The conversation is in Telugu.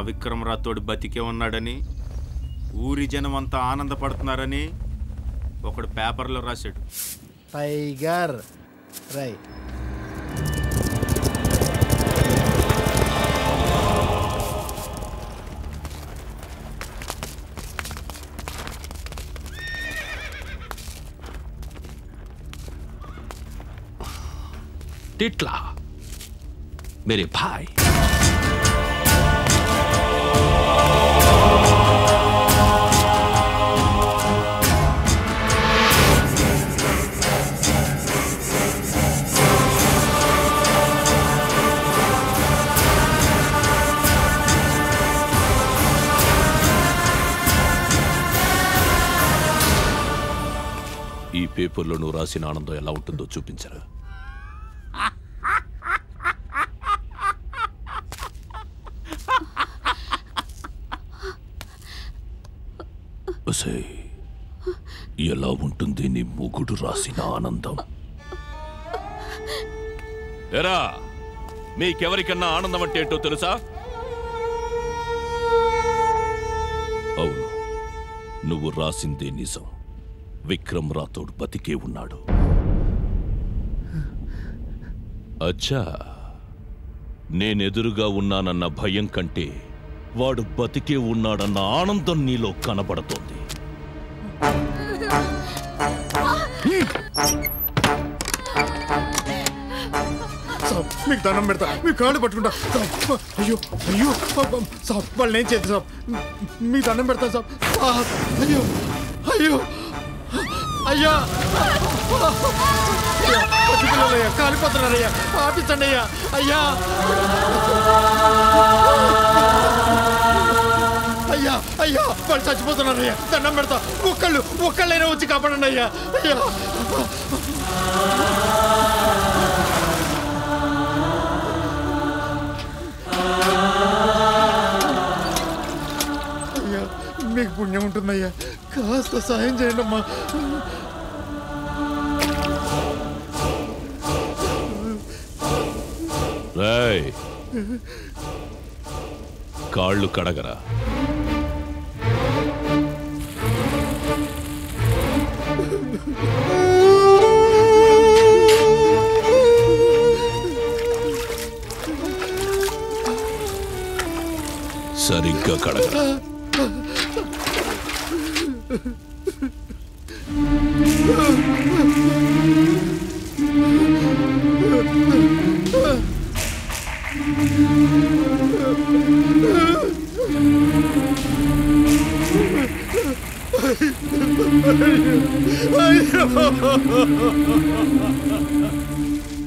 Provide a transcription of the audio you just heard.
విక్రమ్ రాథోడ్ బతికే ఉన్నాడని ఊరి జనం అంతా ఆనందపడుతున్నారని ఒకడు పేపర్లో రాశాడు. టైగర్ రై टिटला मेरे भाई ఈ పేపర్లో నువ్వు రాసిన ఆనందం ఎలా ఉంటుందో చూపించరా. ఎలా ఉంటుంది నీ మొగుడు రాసిన ఆనందం? ఎరా మీకెవరికన్నా ఆనందం అంటే ఏంటో తెలుసా? అవును, నువ్వు రాసిందే నిజం. విక్రమ్ రాథోడ్ బతికే ఉన్నాడు. అచ్చా, నేనెదురుగా ఉన్నానన్న భయం కంటే వాడు బతికే ఉన్నాడన్న ఆనందం నీలో కనబడుతోంది. మీకు దండం పెడతా, మీ కాళ్ళు పట్టుకుంటా. అయ్యో అయ్యో సాబ్, వాళ్ళు ఏం చేద్దాం సాబ్, మీ దండం పెడతా సాబ్. అయ్యో అయ్యో అయ్యా, పసిపిల్లలయ్యా, కాలిపోతున్నారయ్యా, ఆపించండి అయ్యా. అయ్యా అయ్యా అయ్యా, వాళ్ళు చచ్చిపోతున్నారయ్యా, దండం పెడతా. ఒక్కళ్ళైనా వచ్చి కాపాడండి అయ్యా. అయ్యా అయ్యా, మీకు పుణ్యం ఉంటుందయ్యా, కాస్త సాయం చేయండి అమ్మా. కాళ్ళు కడగరా. సరిగ్గా కడగరా. అయ్యో